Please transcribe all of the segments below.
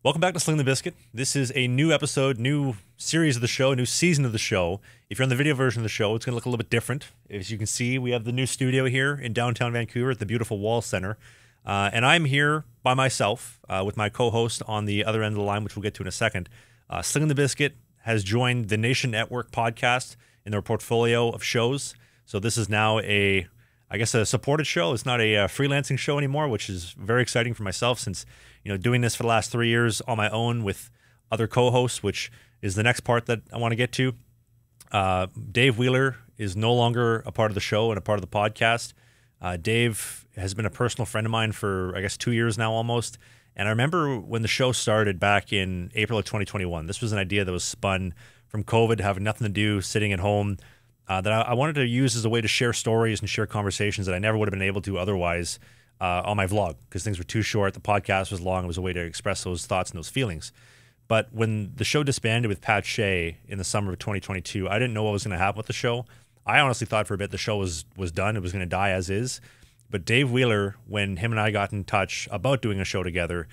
Welcome back to Slangin The Bizkit. This is a new episode, new series of the show, new season of the show. If you're on the video version of the show, it's going to look a little bit different. As you can see, we have the new studio here in downtown Vancouver at the beautiful Wall Center. And I'm here by myself with my co-host on the other end of the line, which we'll get to in a second. Slangin The Bizkit has joined the Nation Network podcast in their portfolio of shows. So this is now a supported show. It's not a freelancing show anymore, which is very exciting for myself since, doing this for the last 3 years on my own with other co-hosts, which is the next part that I want to get to. Dave Wheeler is no longer a part of the show and a part of the podcast. Dave has been a personal friend of mine for, 2 years now almost. And I remember when the show started back in April of 2021, this was an idea that was spun from COVID, having nothing to do, sitting at home, that I wanted to use as a way to share stories and share conversations that I never would have been able to otherwise on my vlog, because things were too short. The podcast was long. It was a way to express those thoughts and those feelings. But when the show disbanded with Pat Shea in the summer of 2022, I didn't know what was going to happen with the show. I honestly thought for a bit the show was done. It was going to die as is. But Dave Wheeler, when him and I got in touch about doing a show together,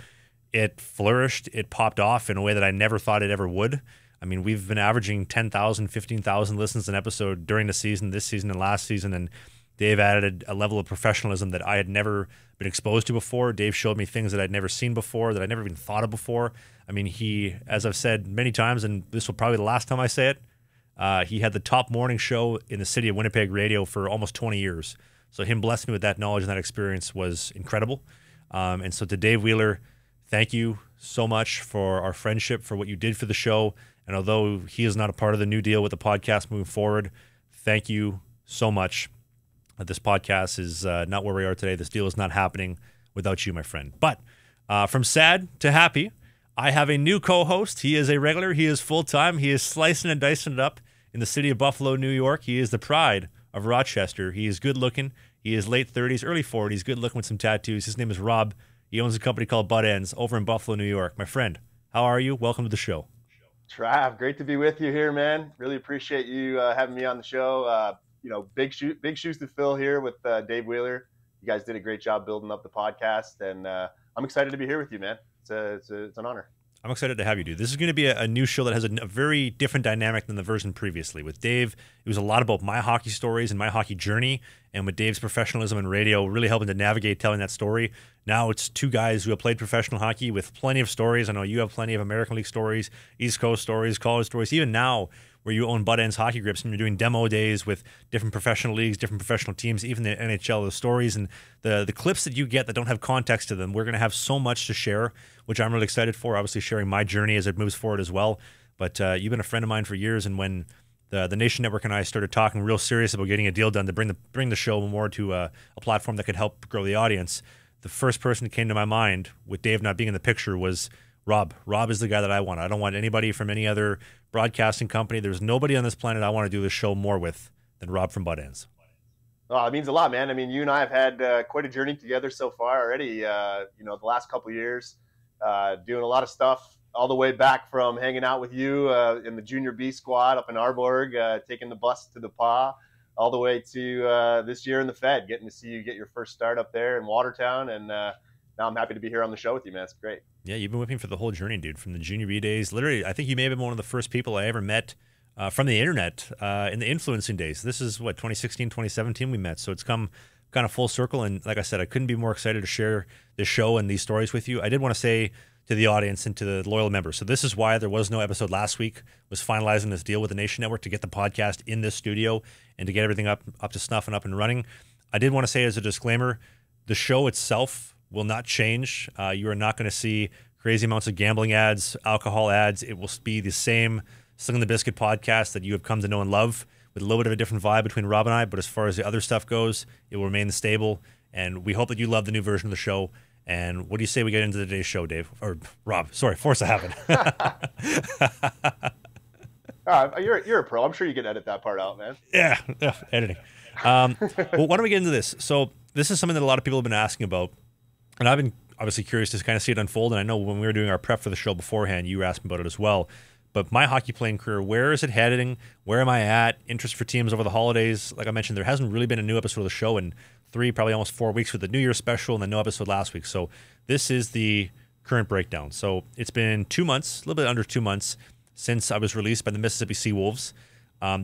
it flourished. It popped off in a way that I never thought it ever would. I mean, we've been averaging 10,000, 15,000 listens an episode during the season, this season and last season, and Dave added a level of professionalism that I had never been exposed to before. Dave showed me things that I'd never seen before, that I never even thought of before. I mean, he, as I've said many times, and this will probably be the last time I say it, he had the top morning show in the city of Winnipeg radio for almost 20 years. So him blessing me with that knowledge and that experience was incredible. And so to Dave Wheeler, thank you so much for our friendship, for what you did for the show. And although he is not a part of the new deal with the podcast moving forward, thank you so much. This podcast is not where we are today. This deal is not happening without you, my friend. But from sad to happy, I have a new co-host. He is a regular. He is full-time. He is slicing and dicing it up in the city of Buffalo, New York. He is the pride of Rochester. He is good-looking. He is late 30s, early 40s, good-looking with some tattoos. His name is Rob. He owns a company called Butt Ends over in Buffalo, New York. My friend, how are you? Welcome to the show. Trav, great to be with you here, man. Really appreciate you having me on the show. Big shoes to fill here with Dave Wheeler. You guys did a great job building up the podcast, and I'm excited to be here with you, man. It's an honor. I'm excited to have you, dude. This is going to be a new show that has a very different dynamic than the version previously. With Dave, it was a lot about my hockey stories and my hockey journey, and with Dave's professionalism in radio, really helping to navigate telling that story. Now it's two guys who have played professional hockey with plenty of stories. I know you have plenty of American League stories, East Coast stories, college stories, even now where you own Butt Ends Hockey Grips and you're doing demo days with different professional leagues, different professional teams, even the NHL, the stories and the clips that you get that don't have context to them. We're going to have so much to share, which I'm really excited for, obviously sharing my journey as it moves forward as well. But you've been a friend of mine for years, and when the Nation Network and I started talking real serious about getting a deal done to bring the show more to a platform that could help grow the audience, the first person that came to my mind, with Dave not being in the picture, was Rob. Rob is the guy that I want. I don't want anybody from any other broadcasting company. There's nobody on this planet I want to do this show more with than Rob from Butt Ends. Oh, it means a lot, man. I mean, you and I have had quite a journey together so far already. The last couple of years, doing a lot of stuff, all the way back from hanging out with you in the Junior B squad up in Arborg, taking the bus to the PA, all the way to this year in the Fed, getting to see you get your first start up there in Watertown. And now I'm happy to be here on the show with you, man. It's great. Yeah, you've been with me for the whole journey, dude, from the Junior B days. Literally, I think you may have been one of the first people I ever met from the internet in the influencing days. This is, 2016, 2017 we met. So it's come kind of full circle. And like I said, I couldn't be more excited to share this show and these stories with you. I did want to say to the audience and to the loyal members, so this is why there was no episode last week, was finalizing this deal with the Nation Network to get the podcast in this studio and to get everything up to snuff and up and running. I did want to say as a disclaimer, the show itself will not change. You are not going to see crazy amounts of gambling ads, alcohol ads. It will be the same Slangin The Bizkit podcast that you have come to know and love, with a little bit of a different vibe between Rob and I. But as far as the other stuff goes, it will remain stable. And we hope that you love the new version of the show. And what do you say we get into today's show, Dave? Or Rob, sorry, force of habit. You're a pro. I'm sure you can edit that part out, man. Yeah, editing. Well, why don't we get into this? So this is something that a lot of people have been asking about. And I've been obviously curious to kind of see it unfold. And I know when we were doing our prep for the show beforehand, you were asking about it as well. But my hockey playing career, where is it heading? Where am I at? Interest for teams over the holidays. Like I mentioned, there hasn't really been a new episode of the show in 3, probably almost 4 weeks with the New Year's special and then no episode last week. So this is the current breakdown. So it's been 2 months, a little bit under 2 months, since I was released by the Mississippi Seawolves.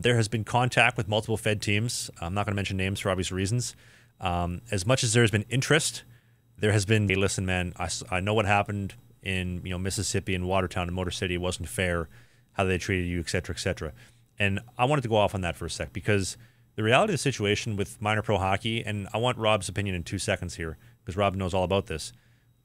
There has been contact with multiple Fed teams. I'm not going to mention names for obvious reasons. As much as there's been interest, there has been, hey, listen, man, I know what happened in Mississippi and Watertown and Motor City. It wasn't fair how they treated you, et cetera, et cetera. And I wanted to go off on that for a sec, because the reality of the situation with minor pro hockey, and I want Rob's opinion in 2 seconds here, because Rob knows all about this.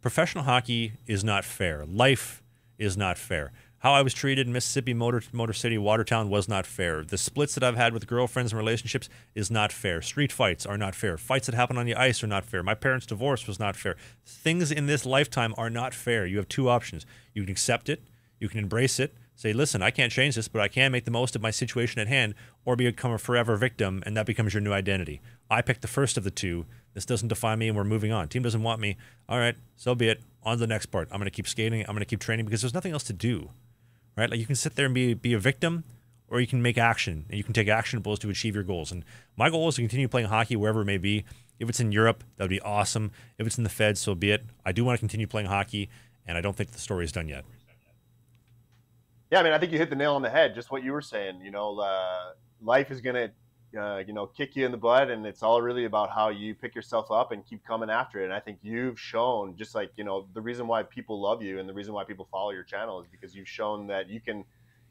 Professional hockey is not fair. Life is not fair. How I was treated in Mississippi, Motor City, Watertown was not fair. The splits that I've had with girlfriends and relationships is not fair. Street fights are not fair. Fights that happen on the ice are not fair. My parents' divorce was not fair. Things in this lifetime are not fair. You have 2 options. You can accept it. You can embrace it. Say, listen, I can't change this, but I can make the most of my situation at hand, or become a forever victim, and that becomes your new identity. I picked the first of the 2. This doesn't define me, and we're moving on. Team doesn't want me. All right, so be it. On to the next part. I'm going to keep skating. I'm going to keep training, because there's nothing else to do. Right? Like, you can sit there and be a victim, or you can make action, and you can take actionables to achieve your goals. And my goal is to continue playing hockey wherever it may be. If it's in Europe, that would be awesome. If it's in the Fed, so be it. I do want to continue playing hockey, and I don't think the story is done yet. Yeah, I mean, I think you hit the nail on the head. Just what you were saying. Life is gonna, kick you in the butt, and it's all really about how you pick yourself up and keep coming after it. And I think you've shown, just like the reason why people love you and the reason why people follow your channel is because you've shown that you can,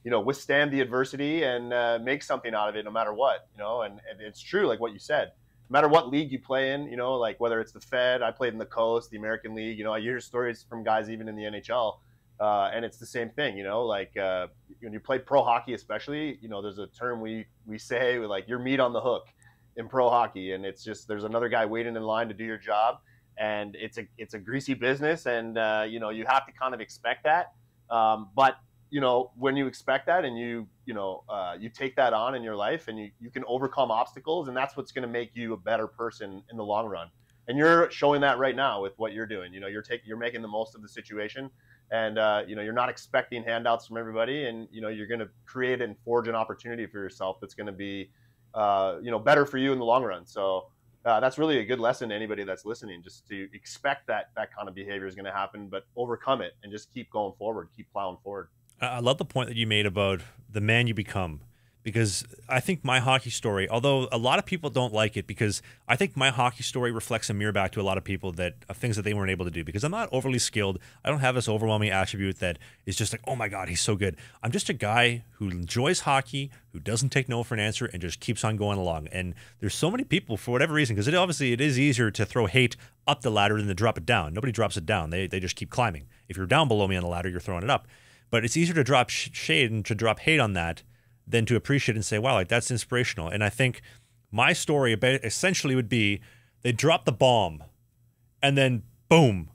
withstand the adversity and make something out of it, no matter what. And it's true, like what you said. No matter what league you play in, like whether it's the Fed, I played in the Coast, the American League. I hear stories from guys even in the NHL. And it's the same thing, when you play pro hockey, especially, there's a term we say, like, your meat on the hook in pro hockey. And it's just, there's another guy waiting in line to do your job. And it's a greasy business. And, you have to kind of expect that. But, when you expect that and you take that on in your life and you can overcome obstacles, and that's what's going to make you a better person in the long run. And you're showing that right now with what you're doing. You're making the most of the situation. And, you're not expecting handouts from everybody, and, you're going to create and forge an opportunity for yourself that's going to be, better for you in the long run. So that's really a good lesson to anybody that's listening, just to expect that kind of behavior is going to happen, but overcome it and just keep going forward, keep plowing forward. I love the point that you made about the man you become. Because I think my hockey story, although a lot of people don't like it, because I think my hockey story reflects a mirror back to a lot of people of things that they weren't able to do. Because I'm not overly skilled. I don't have this overwhelming attribute that is just like, oh my God, he's so good. I'm just a guy who enjoys hockey, who doesn't take no for an answer, and just keeps on going along. And there's so many people, for whatever reason, because it is easier to throw hate up the ladder than to drop it down. Nobody drops it down. They just keep climbing. If you're down below me on the ladder, you're throwing it up. But it's easier to drop shade and to drop hate on that than to appreciate and say, wow, like, that's inspirational. And I think my story essentially would be, they drop the bomb, and then boom,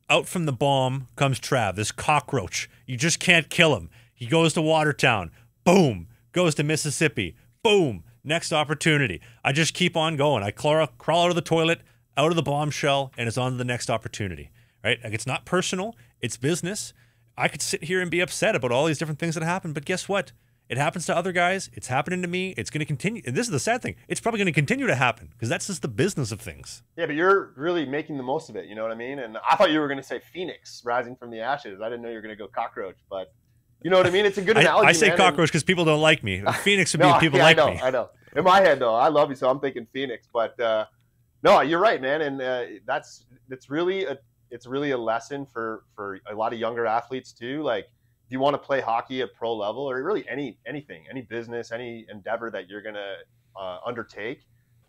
out from the bomb comes Trav, this cockroach. You just can't kill him. He goes to Watertown, boom, goes to Mississippi, boom, next opportunity. I just keep on going. I crawl out of the toilet, out of the bombshell, and it's on to the next opportunity, right? Like, it's not personal, it's business. I could sit here and be upset about all these different things that happen, but guess what? It happens to other guys. It's happening to me. It's going to continue. And this is the sad thing. It's probably going to continue to happen, because that's just the business of things. Yeah, but you're really making the most of it. You know what I mean? And I thought you were going to say Phoenix rising from the ashes. I didn't know you were going to go cockroach, but you know what I mean? It's a good analogy. I say cockroach because people don't like me. Phoenix would be people like me. I know. In my head, though, I love you, so I'm thinking Phoenix. But no, you're right, man. And it's really a lesson for a lot of younger athletes too. Like, if you want to play hockey at pro level, or really anything, any business, any endeavor that you're going to undertake,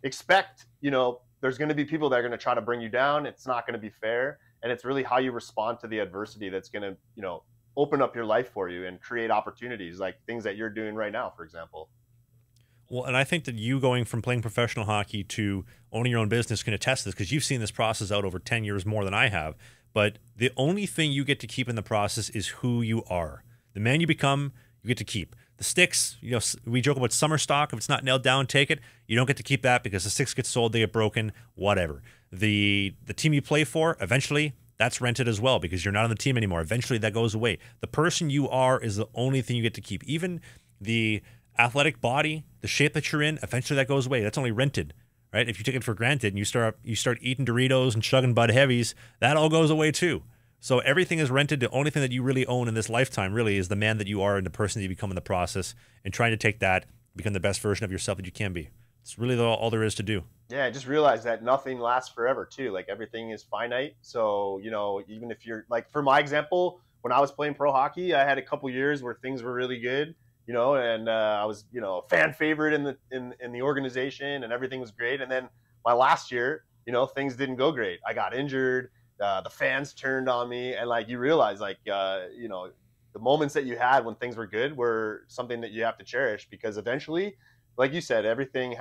expect, there's going to be people that are going to try to bring you down. It's not going to be fair. And it's really how you respond to the adversity that's going to, open up your life for you and create opportunities, like things that you're doing right now, for example. Well, and I think that you going from playing professional hockey to owning your own business can attest to this, because you've seen this process out over 10 years more than I have. But the only thing you get to keep in the process is who you are. The man you become, you get to keep. The sticks, we joke about summer stock. If it's not nailed down, take it. You don't get to keep that, because the sticks get sold, they get broken, whatever. The team you play for, eventually, that's rented as well, because you're not on the team anymore. Eventually, that goes away. The person you are is the only thing you get to keep. Even the athletic body, the shape that you're in, eventually that goes away. That's only rented. Right? If you take it for granted and you start eating Doritos and chugging Bud Heavies, that all goes away too. So everything is rented. The only thing that you really own in this lifetime really is the man that you are and the person that you become in the process, and trying to take that, become the best version of yourself that you can be. It's really all there is to do. Yeah, I just realized that nothing lasts forever too. Like everything is finite. So, even if you're like, for my example, when I was playing pro hockey, I had a couple years where things were really good, and I was, a fan favorite in the organization, and everything was great. And then my last year, things didn't go great. I got injured. The fans turned on me, and like you realize, like, the moments that you had when things were good were something that you have to cherish, because eventually, like you said, everything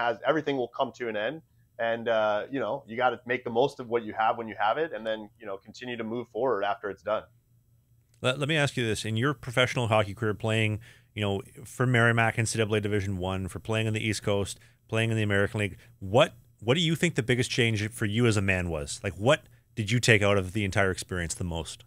will come to an end. And, you got to make the most of what you have when you have it, and then, continue to move forward after it's done. Let me ask you this. In your professional hockey career, playing, for Merrimack NCAA Division I, for playing on the East Coast, playing in the American League, what do you think the biggest change for you as a man was? Like, what did you take out of the entire experience the most?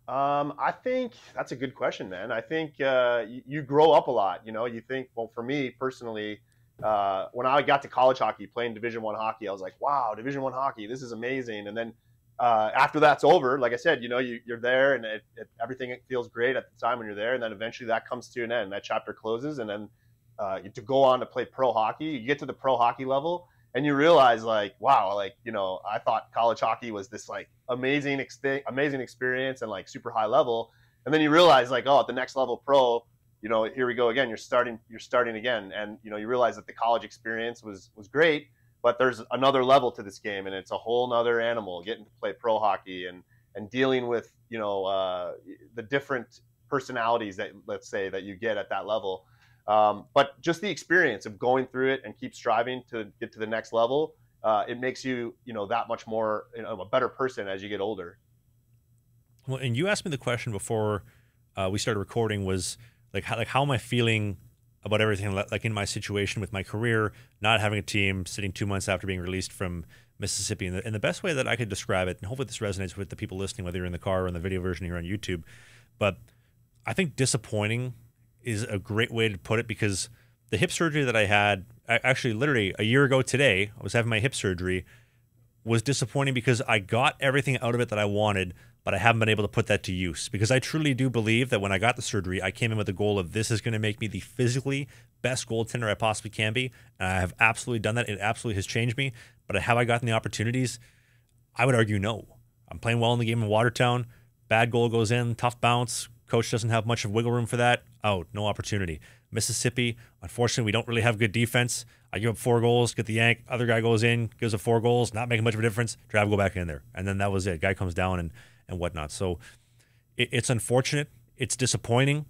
I think that's a good question, man. I think you grow up a lot. You think, well, for me personally, when I got to college hockey, playing Division I hockey, I was like, wow, Division I hockey, this is amazing. And then after that's over, like I said, you're there, and everything feels great at the time when you're there. And then eventually that comes to an end. That chapter closes, and then to go on to play pro hockey, you get to the pro hockey level, and you realize, like, wow, like, I thought college hockey was this like amazing experience and like super high level. And then you realize, like, oh, at the next level pro, here we go again. You're starting again. And, you realize that the college experience was great, but there's another level to this game, and it's a whole nother animal, getting to play pro hockey and dealing with, the different personalities that, let's say, that you get at that level. But just the experience of going through it and keep striving to get to the next level, it makes you, that much more, a better person as you get older. Well, and you asked me the question before we started recording, was like how am I feeling about everything, like in my situation with my career, not having a team, sitting 2 months after being released from Mississippi. And the best way that I could describe it, and hopefully this resonates with the people listening, whether you're in the car or in the video version here on YouTube, but I think disappointing is a great way to put it, because the hip surgery that I had, actually literally a year ago today, I was having my hip surgery, was disappointing because I got everything out of it that I wanted, but I haven't been able to put that to use, because I truly do believe that when I got the surgery, I came in with the goal of, this is going to make me the physically best goaltender I possibly can be. And I have absolutely done that. It absolutely has changed me. But have I gotten the opportunities? I would argue no. I'm playing well in the game in Watertown. Bad goal goes in, tough bounce. Coach doesn't have much of wiggle room for that. Out, no opportunity. Mississippi, unfortunately, we don't really have good defense. I give up 4 goals, get the yank. Other guy goes in, gives up 4 goals, not making much of a difference. Trav, go back in there. And then that was it. Guy comes down and whatnot. So it's unfortunate. It's disappointing.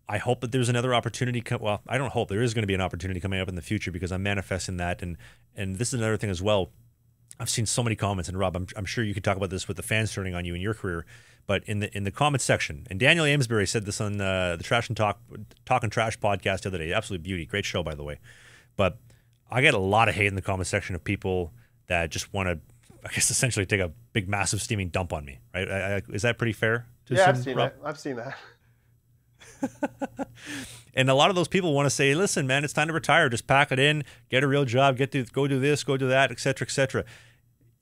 I hope that there's another opportunity. Well, I don't hope. There is going to be an opportunity coming up in the future, because I'm manifesting that. And this is another thing as well. I've seen so many comments, and Rob, I'm sure you could talk about this with the fans turning on you in your career, but in the comments section, and Daniel Amesbury said this on the Trash and Talk and Trash podcast the other day. Absolute beauty, great show, by the way. But I get a lot of hate in the comment section of people that just want to, I guess, essentially take a big, massive, steaming dump on me. Right? Is that pretty fair? Yeah, I've seen that. I've seen that. And a lot of those people want to say, listen, man, it's time to retire. Just pack it in, get a real job, go do this, go do that, et cetera, et cetera.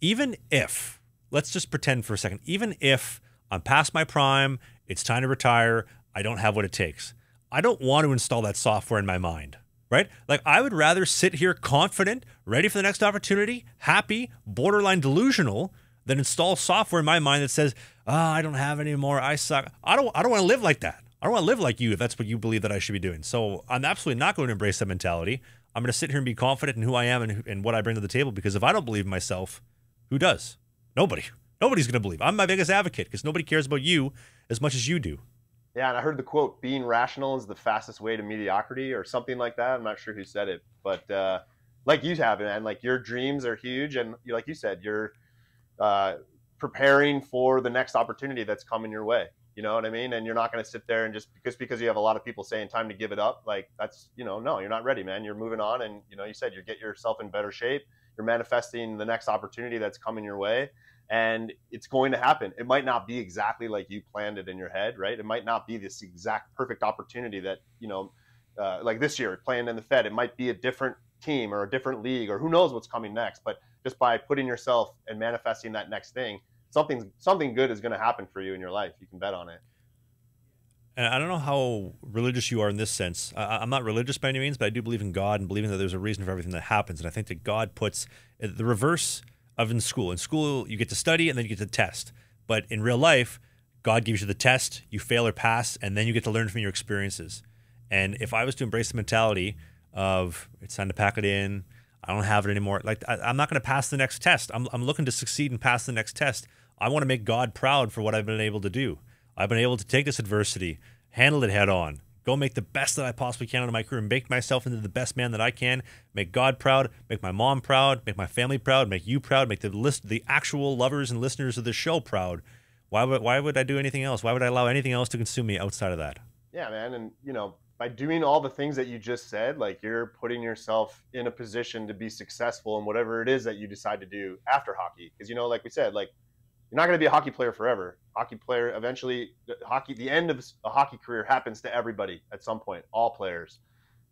Even if, let's just pretend for a second, even if I'm past my prime, it's time to retire, I don't have what it takes, I don't want to install that software in my mind, right? Like, I would rather sit here confident, ready for the next opportunity, happy, borderline delusional, than install software in my mind that says, I don't have any more, I suck. I don't want to live like that. I don't want to live like you if that's what you believe that I should be doing. So I'm absolutely not going to embrace that mentality. I'm going to sit here and be confident in who I am and what I bring to the table, because if I don't believe in myself, who does? Nobody. Nobody's going to believe. I'm my biggest advocate, because nobody cares about you as much as you do. Yeah, and I heard the quote, being rational is the fastest way to mediocrity, or something like that. I'm not sure who said it, but like you have, man, like, your dreams are huge, and like you said, you're preparing for the next opportunity that's coming your way. You know what I mean? And you're not going to sit there and just because you have a lot of people saying time to give it up. Like, that's, no, you're not ready, man. You're moving on. And, you said you get yourself in better shape. You're manifesting the next opportunity that's coming your way. And it's going to happen. It might not be exactly like you planned it in your head, right? It might not be this exact perfect opportunity that, like this year playing in the Fed, it might be a different team or a different league, or who knows what's coming next. But just by putting yourself and manifesting that next thing, something good is going to happen for you in your life. You can bet on it. And I don't know how religious you are in this sense. I'm not religious by any means, but I do believe in God and believing that there's a reason for everything that happens. And I think that God puts the reverse of in school. In school, you get to study and then you get to test. But in real life, God gives you the test, you fail or pass, and then you get to learn from your experiences. And if I was to embrace the mentality of it's time to pack it in, I don't have it anymore. Like I'm not going to pass the next test. I'm looking to succeed and pass the next test. I want to make God proud for what I've been able to do. I've been able to take this adversity, handle it head on, go make the best that I possibly can out of my career, make myself into the best man that I can, make God proud, make my mom proud, make my family proud, make you proud, make the actual lovers and listeners of the show proud. Why would I do anything else? Why would I allow anything else to consume me outside of that? Yeah, man. And, by doing all the things that you just said, like you're putting yourself in a position to be successful in whatever it is that you decide to do after hockey. Because, like we said, like you're not going to be a hockey player forever. Hockey player, eventually, the end of a hockey career happens to everybody at some point, all players.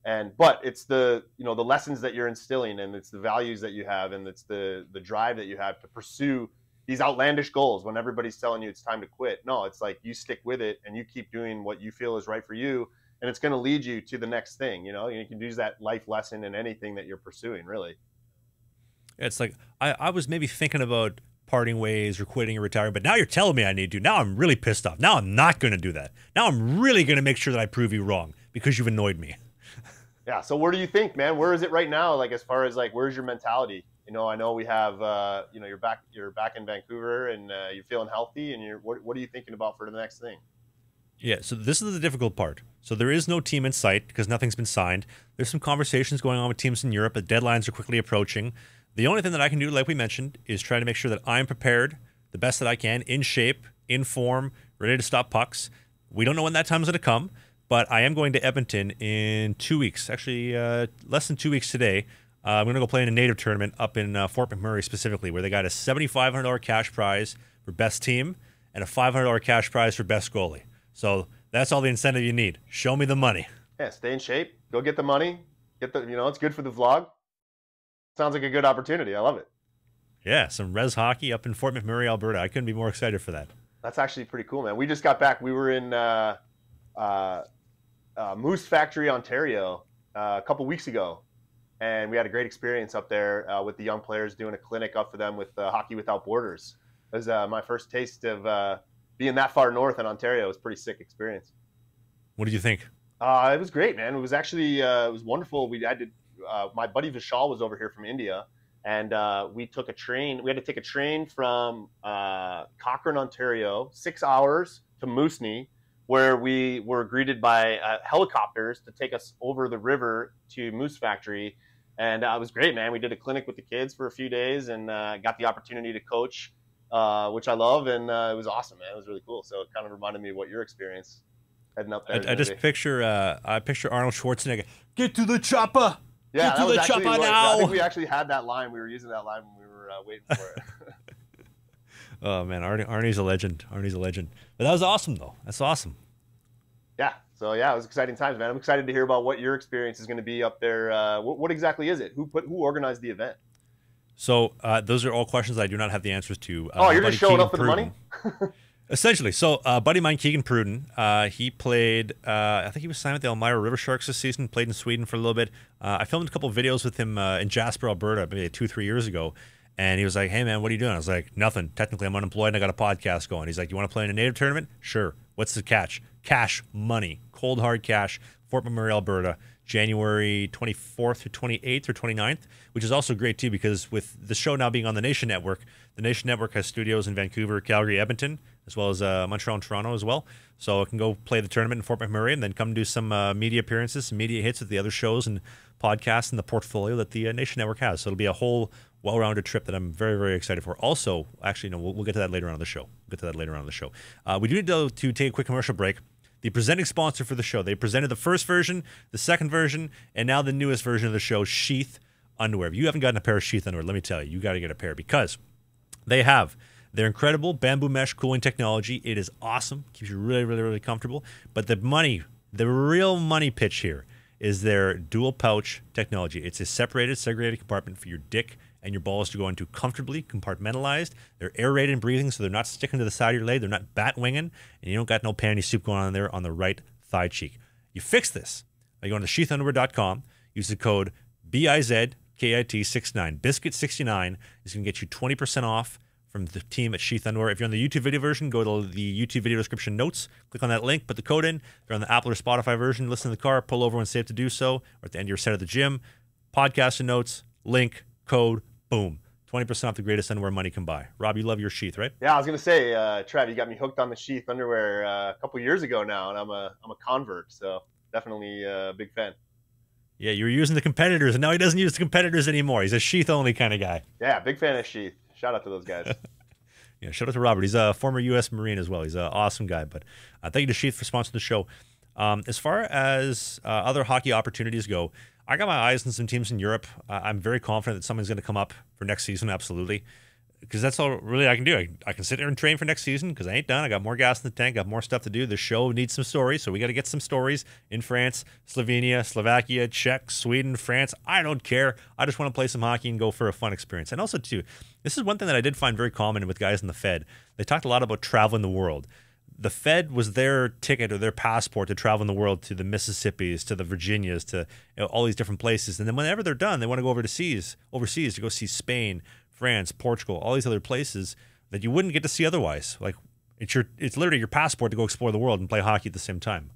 But it's the lessons that you're instilling, and it's the values that you have, and it's the drive that you have to pursue these outlandish goals when everybody's telling you it's time to quit. No, it's like you stick with it and you keep doing what you feel is right for you, and it's going to lead you to the next thing. You can use that life lesson in anything that you're pursuing, really. It's like I was maybe thinking about parting ways or quitting or retiring, but now you're telling me I need to. Now I'm really pissed off. Now I'm not going to do that. Now I'm really going to make sure that I prove you wrong because you've annoyed me. Yeah. So where do you think, man? Where is it right now? Like as far as like, where's your mentality? I know we have, you're back in Vancouver and you're feeling healthy, and what are you thinking about for the next thing? Yeah, so this is the difficult part. So there is no team in sight because nothing's been signed. There's some conversations going on with teams in Europe, but deadlines are quickly approaching. The only thing that I can do, like we mentioned, is try to make sure that I'm prepared the best that I can, in shape, in form, ready to stop pucks. We don't know when that time is going to come, but I am going to Edmonton in 2 weeks. Actually, less than 2 weeks today. I'm going to go play in a native tournament up in Fort McMurray specifically, where they got a $7,500 cash prize for best team and a $500 cash prize for best goalie. So that's all the incentive you need. Show me the money. Yeah, stay in shape. Go get the money. It's good for the vlog. Sounds like a good opportunity. I love it. Yeah, some res hockey up in Fort McMurray, Alberta. I couldn't be more excited for that. That's actually pretty cool, man. We just got back. We were in Moose Factory, Ontario, a couple weeks ago. And we had a great experience up there with the young players, doing a clinic up for them with Hockey Without Borders. It was my first taste of being that far north in Ontario. It was a pretty sick experience. What did you think? It was great, man. It was actually it was wonderful. My buddy Vishal was over here from India, and we took a train. We had to take a train from Cochrane, Ontario, 6 hours to Moosonee, where we were greeted by helicopters to take us over the river to Moose Factory. And it was great, man. We did a clinic with the kids for a few days and got the opportunity to coach, which I love. And it was awesome, man. It was really cool. So it kind of reminded me of what your experience heading up there. I just picture Arnold Schwarzenegger. Get to the chopper. Yeah, Get to the chopper now. I think we actually had that line. We were using that line when we were waiting for it. Oh, man. Arnie's a legend. Arnie's a legend. But that was awesome, though. That's awesome. Yeah. So, yeah, it was exciting times, man. I'm excited to hear about what your experience is going to be up there. What exactly is it? Who organized the event? So those are all questions I do not have the answers to. You're just showing up for the money? Essentially. So buddy of mine, Keegan Pruden, he played, I think he was signed with the Elmira River Sharks this season, played in Sweden for a little bit. I filmed a couple of videos with him in Jasper, Alberta, maybe 2-3 years ago. And he was like, hey, man, what are you doing? I was like, nothing. Technically, I'm unemployed and I got a podcast going. He's like, you want to play in a native tournament? Sure. What's the catch? Cash, money, cold, hard cash, Fort McMurray, Alberta, January 24th or 28th or 29th, which is also great, too, because with the show now being on the Nation Network, the Nation Network has studios in Vancouver, Calgary, Edmonton, as well as Montreal and Toronto as well. So I can go play the tournament in Fort McMurray and then come do some media appearances, some media hits with the other shows and podcasts and the portfolio that the Nation Network has. So it'll be a whole well-rounded trip that I'm very, very excited for. Also, actually, no, we'll get to that later on in the show. We do need to take a quick commercial break. The presenting sponsor for the show, they presented the first version, the second version, and now the newest version of the show, Sheath Underwear. If you haven't gotten a pair of Sheath Underwear, let me tell you, you got to get a pair because they have their incredible bamboo mesh cooling technology. It is awesome. Keeps you really, really, really comfortable. But the real money pitch here is their dual pouch technology. It's a separated, segregated compartment for your dick and your balls to go into comfortably compartmentalized. They're aerated and breathing, so they're not sticking to the side of your leg. They're not bat winging, and you don't got no panty soup going on there on the right thigh cheek. You fix this by going to sheathunderwear.com. Use the code BIZKIT69. Bizkit69 is going to get you 20% off from the team at Sheath Underwear. If you're on the YouTube video version, go to the YouTube video description notes, click on that link, put the code in. If you're on the Apple or Spotify version, listen to the car, pull over when safe to do so, or at the end of your set at the gym, podcast and notes, link, code, boom. 20% off the greatest underwear money can buy. Rob, you love your Sheath, right? Yeah, I was going to say, Trav, you got me hooked on the Sheath Underwear a couple years ago now, and I'm a convert, so definitely a big fan. Yeah, you were using the competitors, and now he doesn't use the competitors anymore. He's a Sheath-only kind of guy. Yeah, big fan of Sheath. Shout out to those guys. Yeah, shout out to Robert. He's a former U.S. Marine as well. He's an awesome guy. But thank you to Sheath for sponsoring the show. As far as other hockey opportunities go, I got my eyes on some teams in Europe. I'm very confident that something's going to come up for next season, absolutely. Because that's all really I can do. I can sit there and train for next season because I ain't done. I got more gas in the tank, got more stuff to do. The show needs some stories, so we got to get some stories in France, Slovenia, Slovakia, Czech, Sweden, France. I don't care. I just want to play some hockey and go for a fun experience. And also, too, this is one thing that I did find very common with guys in the Fed. They talked a lot about traveling the world. The Fed was their ticket or their passport to travel in the world to the Mississippis, to the Virginias, to all these different places. And then whenever they're done, they want to go overseas to go see Spain, France, Portugal, all these other places that you wouldn't get to see otherwise. Like it's literally your passport to go explore the world and play hockey at the same time.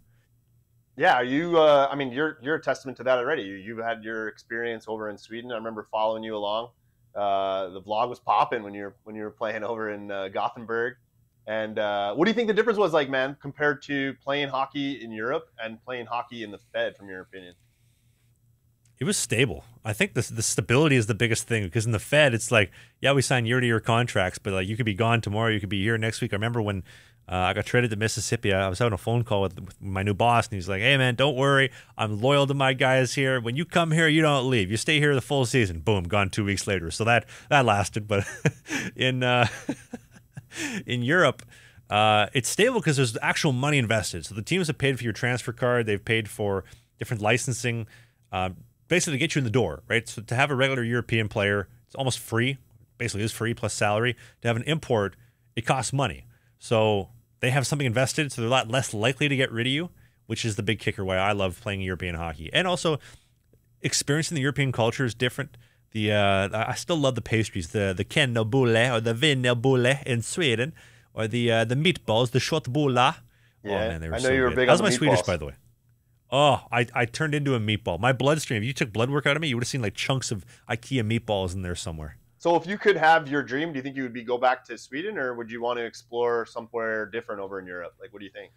Yeah, you're a testament to that already. You've had your experience over in Sweden. I remember following you along. The vlog was popping when you were playing over in Gothenburg. And what do you think the difference was like, man, compared to playing hockey in Europe and playing hockey in the Fed, from your opinion? It was stable. I think the stability is the biggest thing because in the Fed, it's like, yeah, we sign year-to-year contracts, but like you could be gone tomorrow, you could be here next week. I remember when I got traded to Mississippi, I was having a phone call with my new boss, and he's like, hey, man, don't worry. I'm loyal to my guys here. When you come here, you don't leave. You stay here the full season. Boom, gone 2 weeks later. So that lasted. But in Europe, it's stable because there's actual money invested. So the teams have paid for your transfer card. They've paid for different licensing, basically to get you in the door, right? So to have a regular European player, it's almost free. Basically, it's free plus salary. To have an import, it costs money. So they have something invested, so they're a lot less likely to get rid of you, which is the big kicker why I love playing European hockey. And also, experiencing the European culture is different. I still love the pastries, the kennelbulle or the wienerbulle in Sweden, or the meatballs, the köttbullar. Yeah, oh man, they were I know so you were good. big That was on my the Swedish, meatballs. by the way. Oh, I turned into a meatball. My bloodstream, if you took blood work out of me, you would have seen like chunks of IKEA meatballs in there somewhere. So if you could have your dream, do you think you would go back to Sweden, or would you want to explore somewhere different over in Europe? Like, what do you think?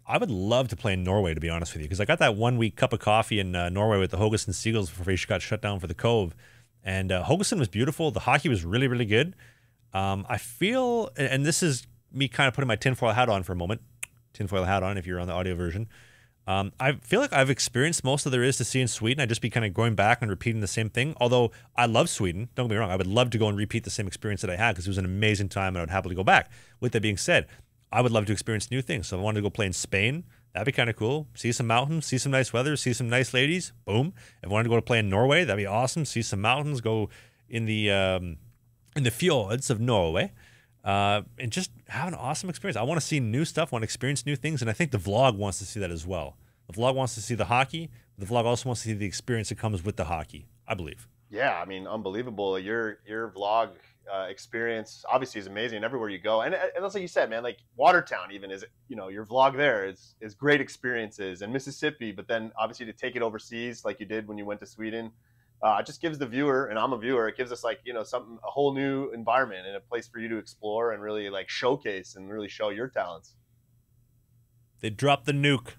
I would love to play in Norway, to be honest with you, because I got that 1 week cup of coffee in Norway with the Haugesund Seagulls before they got shut down for the Cove. And Haugesund was beautiful. The hockey was really, really good. I feel, and this is me kind of putting my tinfoil hat on for a moment. Tinfoil hat on if you're on the audio version. I feel like I've experienced most of there is to see in Sweden. I'd just be kind of going back and repeating the same thing. Although I love Sweden, don't get me wrong. I would love to go and repeat the same experience that I had because it was an amazing time and I would happily go back. With that being said, I would love to experience new things. So if I wanted to go play in Spain, that'd be kind of cool. See some mountains, see some nice weather, see some nice ladies. Boom. If I wanted to go to play in Norway, that'd be awesome. See some mountains, go in the fjords of Norway. And just have an awesome experience. I want to see new stuff, want to experience new things, and I think the vlog wants to see that as well. The vlog wants to see the hockey. The vlog also wants to see the experience that comes with the hockey, I believe. Yeah, I mean, unbelievable. Your vlog experience obviously is amazing everywhere you go. And that's like you said, man, like Watertown even is, your vlog there is great experiences, and Mississippi, but then obviously to take it overseas like you did when you went to Sweden, it just gives the viewer, and I'm a viewer, it gives us like, a whole new environment and a place for you to explore and really like showcase and really show your talents. They dropped the nuke.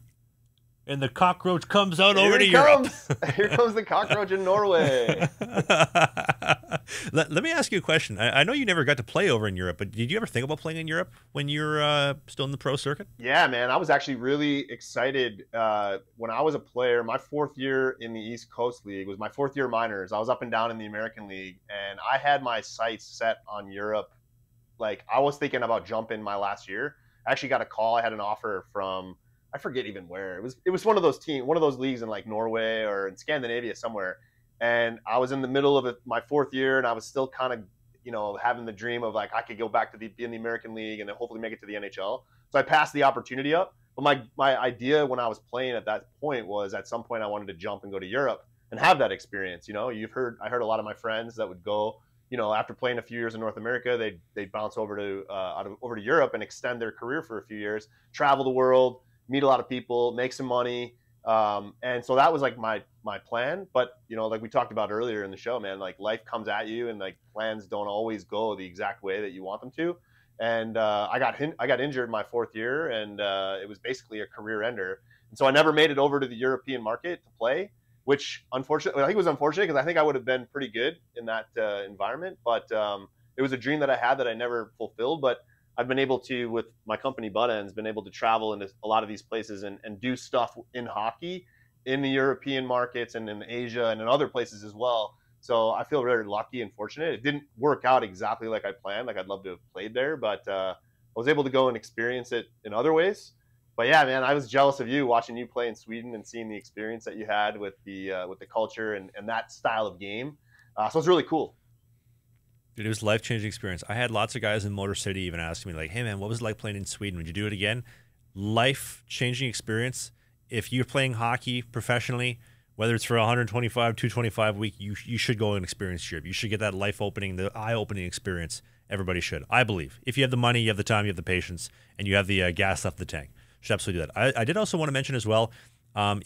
And the cockroach comes out Here over to he Europe. comes. Here comes the cockroach in Norway. Let me ask you a question. I know you never got to play over in Europe, but did you ever think about playing in Europe when you were still in the pro circuit? Yeah, man. I was actually really excited when I was a player. My fourth year in the East Coast League was my fourth year minors. I was up and down in the American League, and I had my sights set on Europe. Like, I was thinking about jumping my last year. I actually got a call. I had an offer from, I forget even where. It was one of those leagues in like Norway or in Scandinavia somewhere. And I was in the middle of my 4th year, and I was still kind of, having the dream of like I could go back to be in the American League and then hopefully make it to the NHL. So I passed the opportunity up. But my idea when I was playing at that point was at some point I wanted to jump and go to Europe and have that experience. I heard a lot of my friends that would go, after playing a few years in North America, they'd bounce over to Europe and extend their career for a few years, travel the world, meet a lot of people, make some money. And so that was like my plan. But, like we talked about earlier in the show, man, like life comes at you and like plans don't always go the exact way that you want them to. And I got injured my 4th year, and it was basically a career ender. And so I never made it over to the European market to play, which unfortunately, I think it was unfortunate because I think I would have been pretty good in that environment. But it was a dream that I had that I never fulfilled. But I've been able to, with my company Butt Ends, been able to travel into a lot of these places and do stuff in hockey in the European markets and in Asia and in other places as well. So I feel very lucky and fortunate. It didn't work out exactly like I planned. Like I'd love to have played there, but I was able to go and experience it in other ways. But yeah, man, I was jealous of you watching you play in Sweden and seeing the experience that you had with the culture and that style of game. So it's really cool. Dude, it was a life-changing experience. I had lots of guys in Motor City even asking me like, hey man, what was it like playing in Sweden? Would you do it again? Life-changing experience. If you're playing hockey professionally, whether it's for 125, 225 a week, you should go and experience Europe. You should get that life-opening, the eye-opening experience. Everybody should, I believe. If you have the money, you have the time, you have the patience, and you have the gas left in the tank. You should absolutely do that. I did also want to mention as well,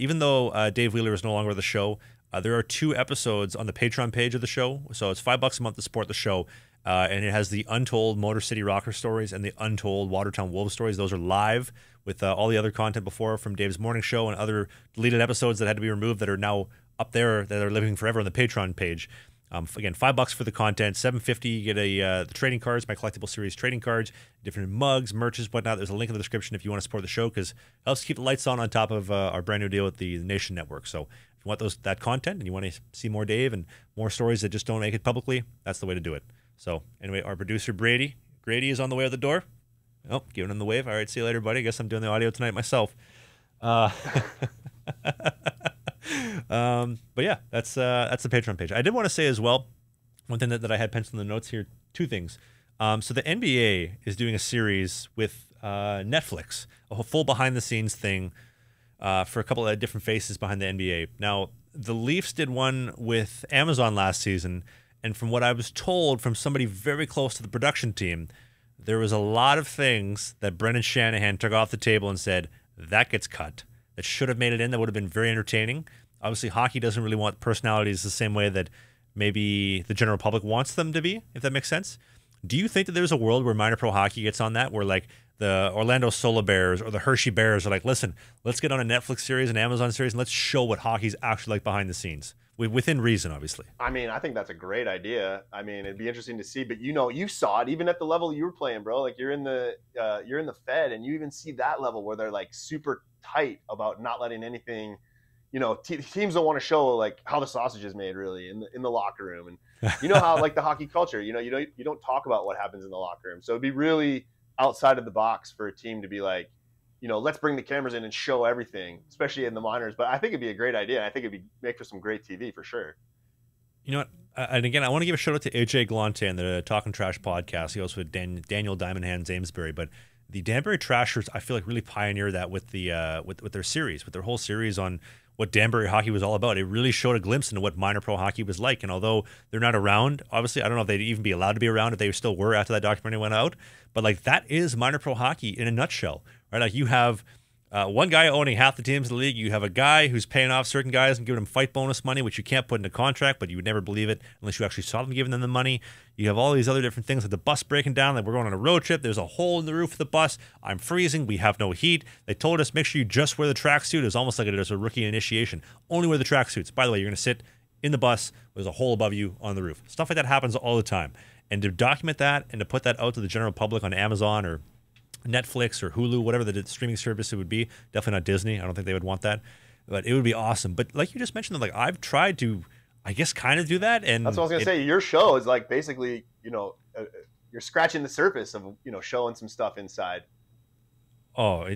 even though Dave Wheeler is no longer with the show, there are 2 episodes on the Patreon page of the show. So it's $5 a month to support the show. And it has the Untold Motor City Rocker stories and the Untold Watertown Wolves stories. Those are live with all the other content before from Dave's morning show and other deleted episodes that had to be removed that are now up there, that are living forever on the Patreon page. Again, $5 for the content, $7.50 you get the trading cards, my collectible series trading cards, different mugs, merches, whatnot. There's a link in the description if you want to support the show because it helps keep the lights on top of our brand new deal with the Nation Network. So if you want that content and you want to see more Dave and more stories that just don't make it publicly, that's the way to do it. So anyway, our producer Grady is on the way out the door. Oh, giving him the wave. All right, see you later, buddy. I guess I'm doing the audio tonight myself. But yeah, that's the Patreon page. I did want to say as well, one thing that I had penciled in the notes here, 2 things. So the NBA is doing a series with Netflix, a full behind-the-scenes thing for a couple of different faces behind the NBA. Now, the Leafs did one with Amazon last season, and from what I was told from somebody very close to the production team, there was a lot of things that Brendan Shanahan took off the table and said, that gets cut. That should have made it in. That would have been very entertaining. Obviously, hockey doesn't really want personalities the same way that maybe the general public wants them to be, if that makes sense. Do you think that there's a world where minor pro hockey gets on that, where like the Orlando Solar Bears or the Hershey Bears are like, listen, let's get on a Netflix series, an Amazon series, and let's show what hockey's actually like behind the scenes? Within reason, obviously. I mean, I think that's a great idea. I mean, it'd be interesting to see, but you saw it even at the level you were playing, bro. Like you're in the Fed, and you even see that level where they're like super tight about not letting anything. Teams don't want to show like how the sausage is made really in the locker room, and how like the hockey culture. You don't talk about what happens in the locker room. So it'd be really outside of the box for a team to be like, let's bring the cameras in and show everything, especially in the minors. But I think it'd be a great idea. I think it'd make for some great TV for sure. You know what? And again, I want to give a shout out to AJ Galante and the Talking Trash podcast. He also with Daniel Diamond Hands Amesbury. But the Danbury Trashers, I feel like really pioneered that with the with their series, with their whole series on what Danbury hockey was all about. It really showed a glimpse into what minor pro hockey was like. And although they're not around, obviously, I don't know if they'd even be allowed to be around if they still were after that documentary went out. But like that is minor pro hockey in a nutshell, right? Like you have one guy owning half the teams in the league. You have a guy who's paying off certain guys and giving them fight bonus money, which you can't put in a contract, but you would never believe it unless you actually saw them giving them the money. You have all these other different things like the bus breaking down. Like we're going on a road trip. There's a hole in the roof of the bus. I'm freezing. We have no heat. They told us make sure you just wear the tracksuit. It was almost like it was a rookie initiation. Only wear the tracksuits. By the way, you're going to sit in the bus. There's a hole above you on the roof. Stuff like that happens all the time. And to document that and to put that out to the general public on Amazon or Netflix or Hulu, whatever the streaming service it would be, definitely not Disney. I don't think they would want that, but it would be awesome. But like you just mentioned, like I've tried to, I guess, kind of do that. And that's what I was gonna say. Your show is like basically, you're scratching the surface of, showing some stuff inside. Oh,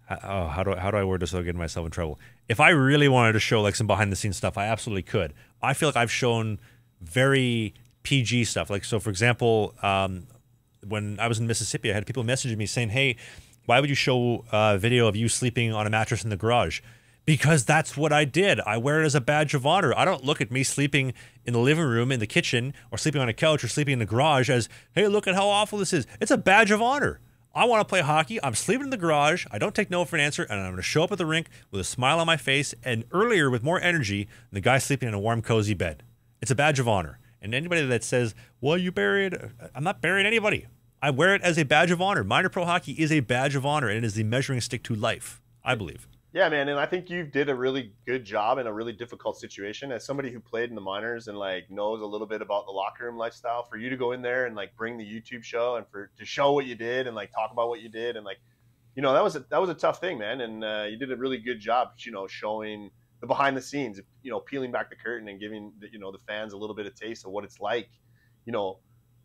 how do I word this without getting myself in trouble? If I really wanted to show like some behind the scenes stuff, I absolutely could. I feel like I've shown very PG stuff. Like, so for example, when I was in Mississippi, I had people messaging me saying, "Hey, why would you show a video of you sleeping on a mattress in the garage?" Because that's what I did. I wear it as a badge of honor. I don't look at me sleeping in the living room, in the kitchen, or sleeping on a couch, or sleeping in the garage as, "Hey, look at how awful this is." It's a badge of honor. I want to play hockey. I'm sleeping in the garage. I don't take no for an answer, and I'm going to show up at the rink with a smile on my face and earlier with more energy than the guy sleeping in a warm, cozy bed. It's a badge of honor. And anybody that says, "Well, you buried," I'm not burying anybody. I wear it as a badge of honor. Minor pro hockey is a badge of honor, and it is the measuring stick to life, I believe. Yeah, man, and I think you did a really good job in a really difficult situation. As somebody who played in the minors and like knows a little bit about the locker room lifestyle, for you to go in there and like bring the YouTube show and to show what you did and like talk about what you did and like, that was a tough thing, man. And you did a really good job, showing the behind the scenes, peeling back the curtain and giving the fans a little bit of taste of what it's like,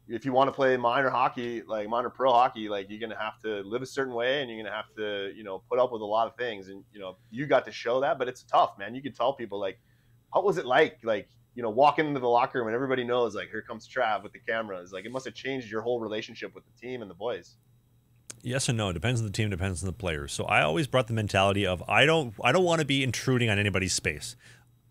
if you want to play minor hockey, like minor pro hockey, like you're going to have to live a certain way and you're going to have to, put up with a lot of things. And, you got to show that, but it's tough, man. You can tell people like, what was it like, walking into the locker room and everybody knows like, here comes Trav with the cameras. Like it must've changed your whole relationship with the team and the boys. Yes and no. It depends on the team, depends on the players. So I always brought the mentality of, I don't want to be intruding on anybody's space.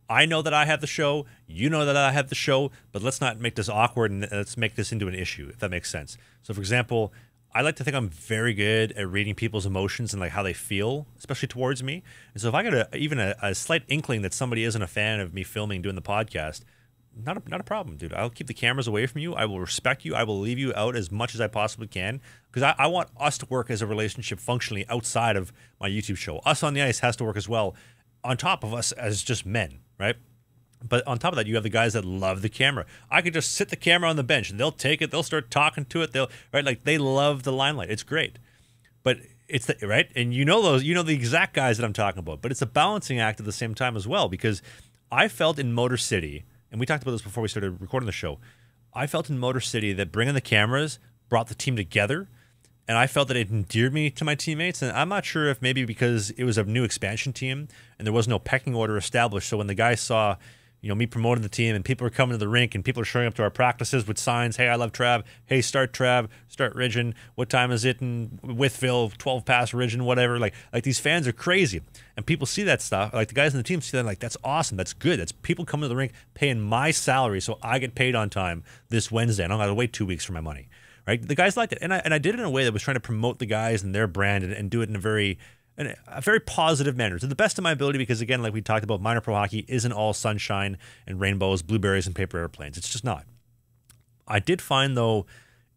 I know that I have the show, you know that I have the show, but let's not make this awkward and let's make this into an issue, if that makes sense. So for example, I like to think I'm very good at reading people's emotions and like how they feel, especially towards me. And so if I get even a slight inkling that somebody isn't a fan of me filming, doing the podcast, not a problem, dude. I'll keep the cameras away from you. I will respect you. I will leave you out as much as I possibly can because I want us to work as a relationship functionally outside of my YouTube show. Us on the ice has to work as well, on top of us as just men, right? But on top of that, you have the guys that love the camera. I could just sit the camera on the bench and they'll take it. They'll start talking to it. Like they love the limelight. It's great. But it's right. And the exact guys that I'm talking about, but it's a balancing act at the same time as well, because I felt in Motor City, and we talked about this before we started recording the show. I felt in Motor City that bringing the cameras brought the team together. And I felt that it endeared me to my teammates. And I'm not sure if maybe because it was a new expansion team and there was no pecking order established. So when the guys saw, me promoting the team and people are coming to the rink and people are showing up to our practices with signs, "Hey, I love Trav. Hey, start Trav, start Ridgeon. What time is it in Withville? 12 past Ridgeon, whatever." Like these fans are crazy. And people see that stuff. Like the guys in the team see that, like, that's awesome. That's good. That's people coming to the rink paying my salary so I get paid on time this Wednesday. I don't have to wait 2 weeks for my money. Right, the guys liked it, and I did it in a way that was trying to promote the guys and their brand and do it in a very positive manner to the best of my ability. Because again, like we talked about, minor pro hockey isn't all sunshine and rainbows, blueberries, and paper airplanes. It's just not. I did find though,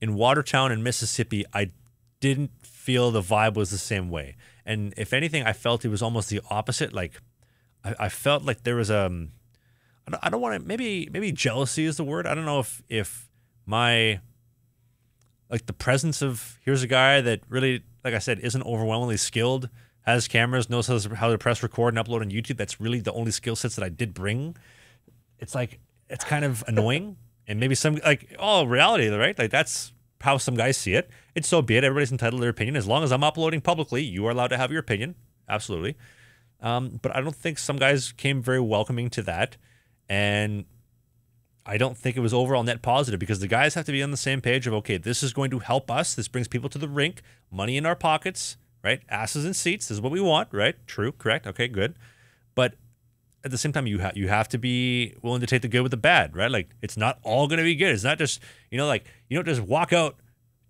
in Watertown and Mississippi, I didn't feel the vibe was the same way, and if anything, I felt it was almost the opposite. Like I felt like there was I don't want to, maybe jealousy is the word. I don't know if my, like, the presence of, here's a guy that really, like I said, isn't overwhelmingly skilled, has cameras, knows how to press record and upload on YouTube. That's really the only skill sets that I did bring. It's like, it's kind of annoying. And maybe some, like, reality, right? Like, that's how some guys see it. It's so be it. Everybody's entitled to their opinion. As long as I'm uploading publicly, you are allowed to have your opinion. Absolutely. But I don't think some guys came very welcoming to that. And I don't think it was overall net positive, because the guys have to be on the same page of, okay, this is going to help us. This brings people to the rink, money in our pockets, right? Asses in seats. This is what we want, right? True, correct. Okay, good. But at the same time, you have to be willing to take the good with the bad, right? Like, it's not all going to be good. It's not just, you don't just walk out,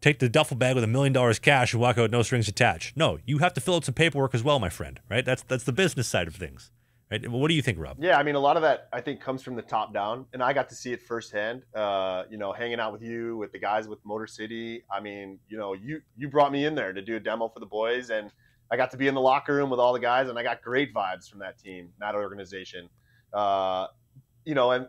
take the duffel bag with $1 million cash and walk out, no strings attached. No, you have to fill out some paperwork as well, my friend, right? That's the business side of things. Right. What do you think, Rob? Yeah, I mean, a lot of that, I think, comes from the top down, and I got to see it firsthand. Hanging out with you, with the guys with Motor City. I mean, you brought me in there to do a demo for the boys, and I got to be in the locker room with all the guys, and I got great vibes from that team, that organization. And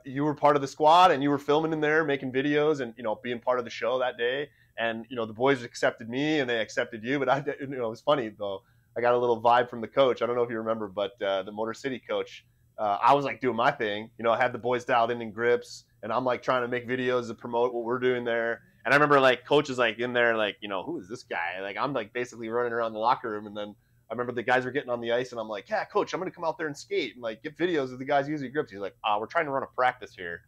you were part of the squad, and you were filming in there, making videos, and being part of the show that day. And the boys accepted me, and they accepted you. But it was funny though. I got a little vibe from the coach. I don't know if you remember, but the Motor City coach, I was like doing my thing. I had the boys dialed in grips, and I'm like trying to make videos to promote what we're doing there. And I remember like coach is like in there, like, who is this guy? Like, I'm like basically running around the locker room, and then I remember the guys were getting on the ice, and I'm like, yeah, coach, I'm going to come out there and skate and like get videos of the guys using grips. He's like, we're trying to run a practice here.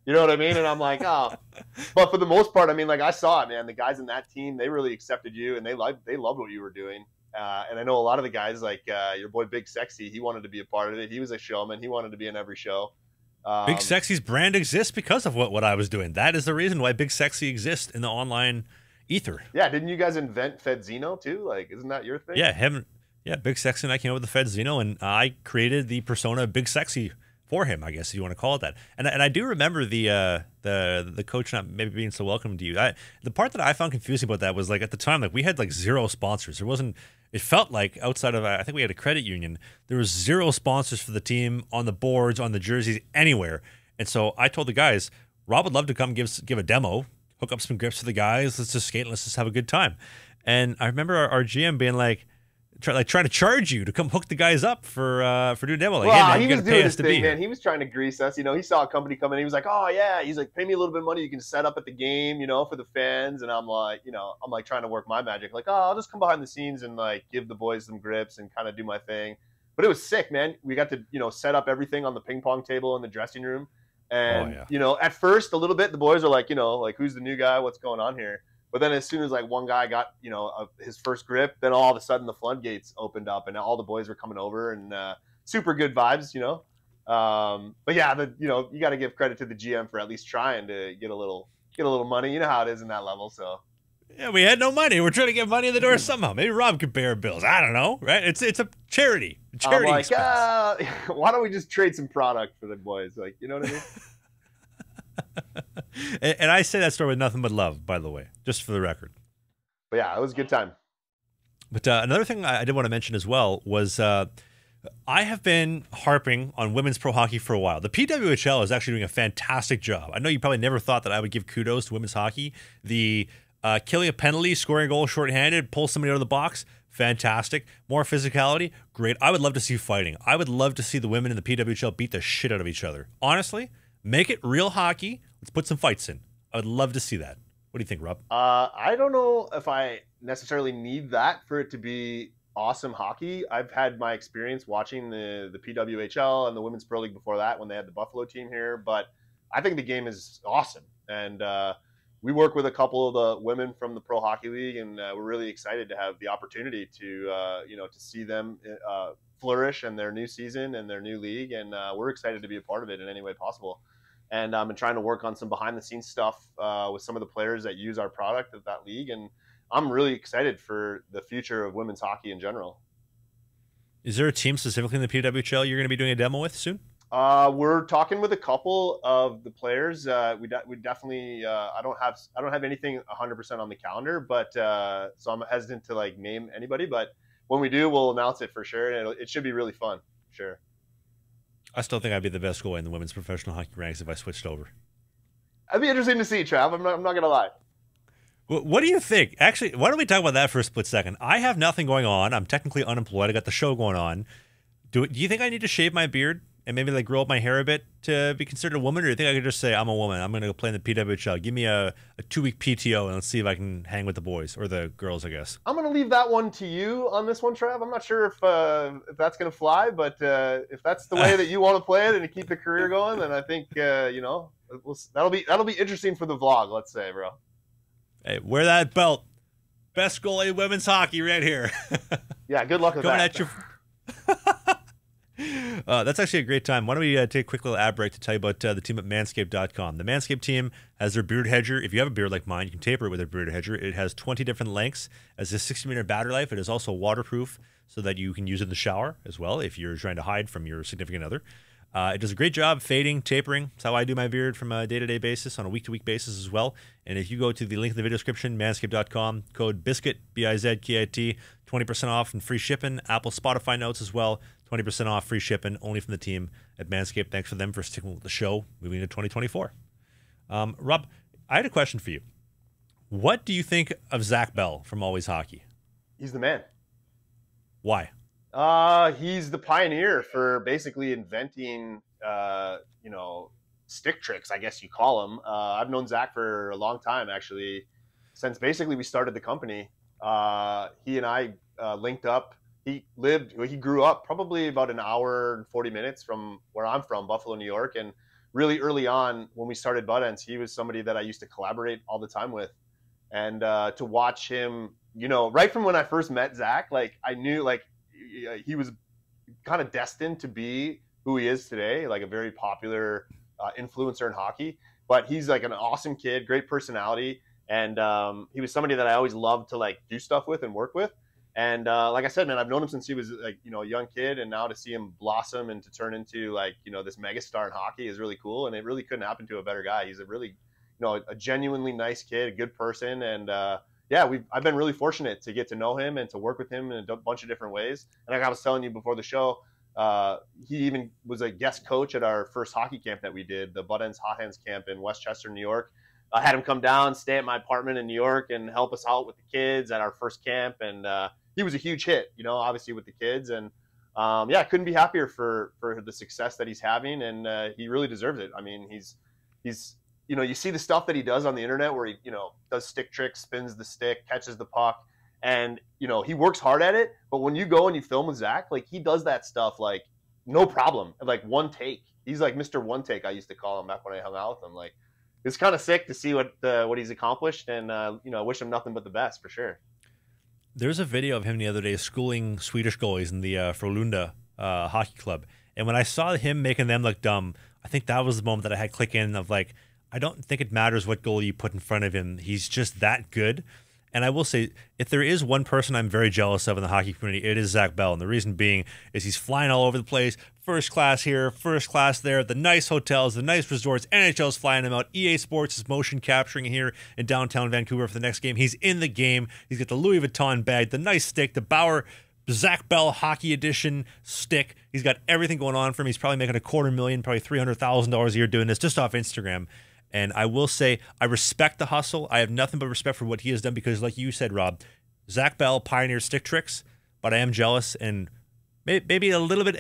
You know what I mean? And I'm like, oh. But for the most part, I mean, like I saw it, man. The guys in that team, they really accepted you, and they loved what you were doing. And I know a lot of the guys, like your boy Big Sexy, he wanted to be a part of it. He was a showman. He wanted to be in every show. Big Sexy's brand exists because of what I was doing. That is the reason why Big Sexy exists in the online ether. Yeah, didn't you guys invent Fedzino too? Like, isn't that your thing? Yeah, Big Sexy and I came up with the Fedzino, and I created the persona Big Sexy for him, I guess, if you want to call it that. And I do remember the coach not maybe being so welcome to you. The part that I found confusing about that was, like, at the time, like, we had like 0 sponsors. There wasn't. It felt like outside of, I think we had a credit union, there was 0 sponsors for the team on the boards, on the jerseys, anywhere. And so I told the guys, Rob would love to come give a demo, hook up some grips for the guys. Let's just skate and let's just have a good time. And I remember our GM being like trying to charge you to come hook the guys up for doing a demo. Like, well, hey, man, he you was got to doing pay his us to thing, be man. here. He was trying to grease us. You know, he saw a company come in. He was like, oh yeah. He's like, pay me a little bit of money. You can set up at the game, you know, for the fans. And I'm like, trying to work my magic. Like, I'll just come behind the scenes and like give the boys some grips and kind of do my thing. But it was sick, man. We got to, set up everything on the ping pong table in the dressing room. And, at first a little bit, the boys are like, like, who's the new guy? What's going on here? But then as soon as like one guy got, his first grip, then all of a sudden the floodgates opened up and all the boys were coming over and super good vibes, But yeah, you got to give credit to the GM for at least trying to get a little money. You know how it is in that level. So yeah, we had no money. We're trying to get money in the door somehow. Maybe Rob could pay our bills. I don't know, right? It's a charity. I'm like, why don't we just trade some product for the boys? Like, you know what I mean? And I say that story with nothing but love, by the way, just for the record. But yeah, it was a good time. But another thing I did want to mention as well was I have been harping on women's pro hockey for a while. The PWHL is actually doing a fantastic job. I know you probably never thought that I would give kudos to women's hockey. The killing a penalty, scoring a goal shorthanded, pull somebody out of the box, fantastic. More physicality, great. I would love to see fighting. I would love to see the women in the PWHL beat the shit out of each other. Honestly, make it real hockey. Let's put some fights in. I would love to see that. What do you think, Rob? I don't know if I necessarily need that for it to be awesome hockey. I've had my experience watching the PWHL and the Women's Pro League before that when they had the Buffalo team here, but I think the game is awesome. And we work with a couple of the women from the Pro Hockey League, and we're really excited to have the opportunity to to see them flourish in their new season and their new league, and we're excited to be a part of it in any way possible. And I'm trying to work on some behind-the-scenes stuff with some of the players that use our product of that league, and I'm really excited for the future of women's hockey in general. Is there a team specifically in the PWHL you're going to be doing a demo with soon? We're talking with a couple of the players. We definitely I don't have anything 100% on the calendar, but so I'm hesitant to like name anybody. But when we do, we'll announce it for sure, and it should be really fun. Sure. I still think I'd be the best goalie in the women's professional hockey ranks if I switched over. It'd be interesting to see, Trav. I'm not gonna lie. What do you think? Actually, why don't we talk about that for a split second? I have nothing going on. I'm technically unemployed. I got the show going on. Do you think I need to shave my beard and maybe like grow up my hair a bit to be considered a woman, or do you think I could just say I'm a woman? I'm going to go play in the PWHL. Give me a 2-week PTO and let's see if I can hang with the boys or the girls, I guess. I'm going to leave that one to you on this one, Trav. I'm not sure if that's going to fly, but if that's the way that you want to play it and to keep the career going, then I think that'll be interesting for the vlog. Let's say, bro. Hey, wear that belt. Best goalie in women's hockey right here. Yeah, good luck with Coming that. At you. That's actually a great time. Why don't we take a quick little ad break to tell you about the team at Manscaped.com. The Manscaped team has their beard hedger. If you have a beard like mine, you can taper it with their beard hedger. It has 20 different lengths. It has a 60-minute battery life. It is also waterproof so that you can use it in the shower as well if you're trying to hide from your significant other. It does a great job fading, tapering. That's how I do my beard from a day-to-day basis, on a week-to-week basis as well. And if you go to the link in the video description, manscaped.com, code BIZKIT, B-I-Z-K-I-T, 20% off and free shipping. Apple Spotify notes as well, 20% off, free shipping, only from the team at Manscaped. Thanks for them for sticking with the show moving into 2024. Rob, I had a question for you. What do you think of Zac Bell from Always Hockey? He's the man. Why? He's the pioneer for basically inventing, stick tricks, I guess you call them. I've known Zac for a long time, actually, since basically we started the company. He and I linked up he grew up probably about an hour and 40 minutes from where I'm from, Buffalo, New York. And really early on when we started Butt Ends, he was somebody that I used to collaborate all the time with. And to watch him, right from when I first met Zac, like I knew like he was kind of destined to be who he is today, like a very popular influencer in hockey. But he's like an awesome kid, great personality. And he was somebody that I always loved to like do stuff with and work with. And like I said, man, I've known him since he was like, a young kid, and now to see him blossom and to turn into like, this megastar in hockey is really cool. And it really couldn't happen to a better guy. He's a really, a genuinely nice kid, a good person. And I've been really fortunate to get to know him and to work with him in a bunch of different ways. And like I was telling you before the show, he even was a guest coach at our first hockey camp that we did, the Butt Ends Hot Hands camp in Westchester, New York. I had him come down, stay at my apartment in New York, and help us out with the kids at our first camp. And he was a huge hit, obviously with the kids. And I couldn't be happier for the success that he's having, and he really deserves it. I mean, he's you see the stuff that he does on the internet where he does stick tricks, spins the stick, catches the puck, and he works hard at it. But when you go and you film with Zac, like he does that stuff like no problem, like one take. He's like Mr. One Take, I used to call him back when I hung out with him. Like it's kind of sick to see what he's accomplished, and I wish him nothing but the best for sure. There's a video of him the other day schooling Swedish goalies in the LaLonde hockey club, and when I saw him making them look dumb, I think that was the moment that I had click in of like, I don't think it matters what goalie you put in front of him. He's just that good. And I will say, if there is one person I'm very jealous of in the hockey community, it is Zac Bell. And the reason being is he's flying all over the place. First class here, first class there, the nice hotels, the nice resorts. NHL's flying him out. EA Sports is motion capturing here in downtown Vancouver for the next game. He's in the game. He's got the Louis Vuitton bag, the nice stick, the Bauer Zac Bell Hockey Edition stick. He's got everything going on for him. He's probably making $250,000, probably $300,000 a year doing this just off Instagram. And I will say, I respect the hustle. I have nothing but respect for what he has done because, like you said, Rob, Zac Bell pioneered stick tricks, but I am jealous and maybe a little bit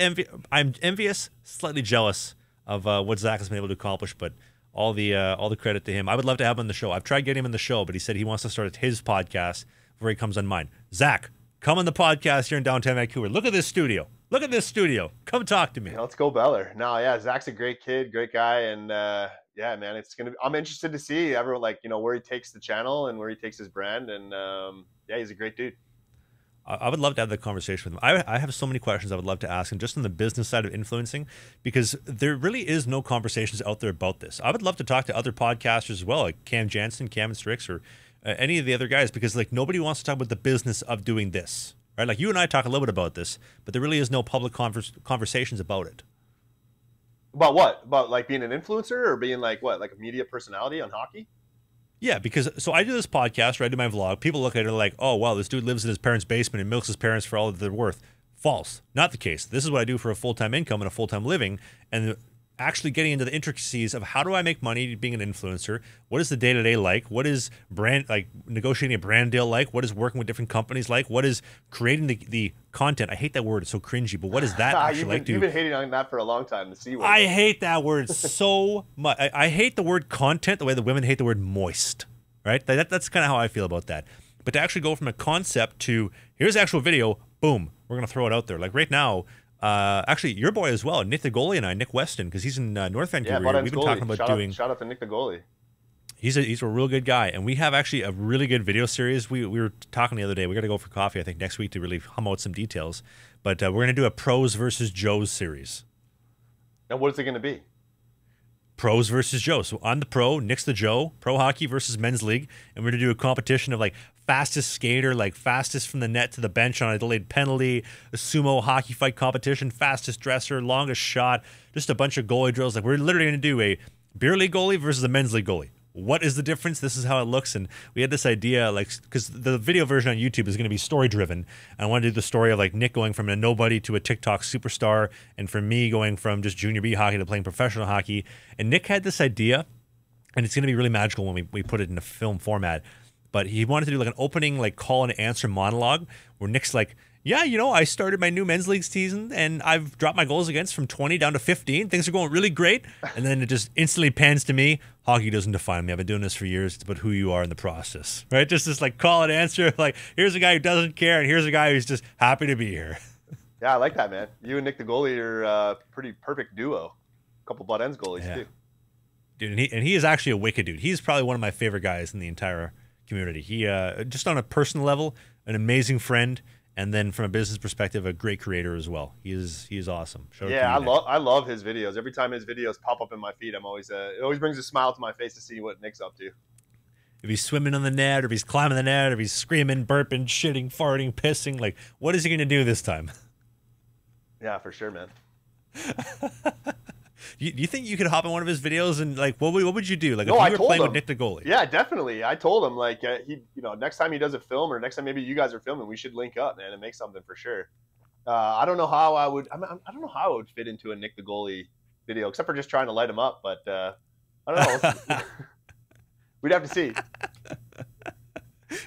I'm envious, slightly jealous of what Zac has been able to accomplish. But all the credit to him. I would love to have him on the show. I've tried getting him on the show, but he said he wants to start his podcast before he comes on mine. Zac, come on the podcast here in downtown Vancouver. Look at this studio. Look at this studio. Come talk to me. Yeah, let's go Beller. No, yeah, Zac's a great kid, great guy, and yeah, man, I'm interested to see everyone where he takes the channel and where he takes his brand, and yeah, he's a great dude. I would love to have that conversation with him. I have so many questions I would love to ask him just on the business side of influencing, because there really is no conversations out there about this. I would love to talk to other podcasters as well, like Cam Jansen, Cam and Strix, or any of the other guys, because nobody wants to talk about the business of doing this, right? Like you and I talk a little bit about this, but there really is no public conversations about it. About what? About like being an influencer or being like what? Like a media personality on hockey? Yeah, because so I do this podcast, or I do my vlog. People look at it like, oh, wow, this dude lives in his parents' basement and milks his parents for all that they're worth. False. Not the case. This is what I do for a full-time income and a full-time living, and actually getting into the intricacies of how do I make money being an influencer? What is the day-to-day like? What is negotiating a brand deal like? What is working with different companies like? What is creating the content? I hate that word. It's so cringy, but what is that actually like? You've been hating on that for a long time, the C word. I hate that word so much. I hate the word content the way the women hate the word moist, right? That's kind of how I feel about that. But to actually go from a concept to here's the actual video, boom, we're going to throw it out there. Like right now, actually, your boy as well, Nick the Goalie and I, Nick Weston, because he's in North Vancouver. Yeah, we've been talking about shout out to Nick the Goalie. He's a real good guy, and we have actually a really good video series. We were talking the other day. We got to go for coffee, I think, next week to really hum out some details. But we're going to do a pros versus Joes series. And what is it going to be? Pros versus Joe. So I'm the pro, Nick's the Joe, pro hockey versus men's league. And we're going to do a competition of like fastest skater, like fastest from the net to the bench on a delayed penalty, a sumo hockey fight competition, fastest dresser, longest shot, just a bunch of goalie drills. Like we're literally going to do a beer league goalie versus a men's league goalie. What is the difference? This is how it looks. And we had this idea, like, because the video version on YouTube is going to be story driven. I want to do the story of like Nick going from a nobody to a TikTok superstar, and for me going from just junior B hockey to playing professional hockey. And Nick had this idea, and it's going to be really magical when we put it in a film format. But he wanted to do like an opening, like call and answer monologue where Nick's like, Yeah, I started my new men's league season, and I've dropped my goals against from 20 down to 15. Things are going really great, and then it just instantly pans to me. Hockey doesn't define me. I've been doing this for years. It's about who you are in the process, right? Just this like call and answer. Like, here's a guy who doesn't care, and here's a guy who's just happy to be here. Yeah, I like that, man. You and Nick the goalie are a pretty perfect duo. A couple butt ends goalies too. Dude, and he is actually a wicked dude. He's probably one of my favorite guys in the entire community. He just on a personal level, an amazing friend. And then from a business perspective, a great creator as well. He is awesome. Yeah, I love his videos. Every time his videos pop up in my feed, I'm always it always brings a smile to my face to see what Nick's up to. If he's swimming on the net, or if he's climbing the net, or if he's screaming, burping, shitting, farting, pissing, like, what is he going to do this time? Yeah, for sure, man. Do you think you could hop in one of his videos and like what would you do? Like, no, if you were playing with Nick the goalie? Yeah, definitely. I told him like next time he does a film, or next time maybe you guys are filming, we should link up, man, and make something for sure. I don't know how I would. I don't know how I would fit into a Nick the goalie video, except for just trying to light him up. But I don't know. We'd have to see.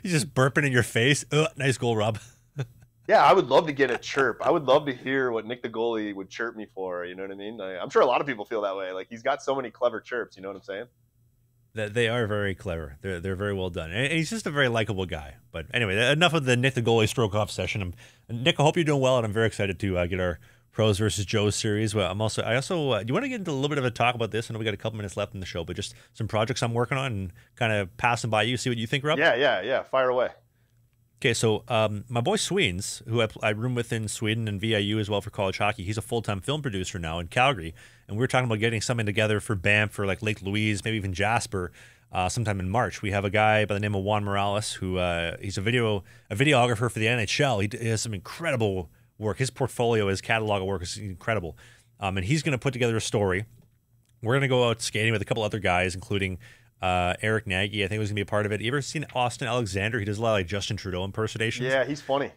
He's just burping in your face. Nice goal, Rob. Yeah, I would love to get a chirp. I would love to hear what Nick the goalie would chirp me for. You know what I mean? I'm sure a lot of people feel that way. Like, he's got so many clever chirps. You know what I'm saying? That they are very clever. They're very well done. And he's just a very likable guy. But anyway, enough of the Nick the goalie stroke off session. Nick, I hope you're doing well, and I'm very excited to get our Pros versus Joes series. Well, I also do you want to get into a little bit of a talk about this? I know we got a couple minutes left in the show, but just some projects I'm working on and kind of passing by you, see what you think, Rob. Yeah. Fire away. Okay, so my boy Sweens, who I room with in Sweden and VIU as well for college hockey, he's a full-time film producer now in Calgary, and we were talking about getting something together for Banff, for like Lake Louise, maybe even Jasper, sometime in March. We have a guy by the name of Juan Morales who he's a videographer for the NHL. He has some incredible work. His portfolio, his catalog of work is incredible, and he's going to put together a story. We're going to go out skating with a couple other guys, including Eric Nagy. I think was gonna be a part of it. You ever seen Austin Alexander? He does a lot of like Justin Trudeau impersonations. Yeah, he's funny.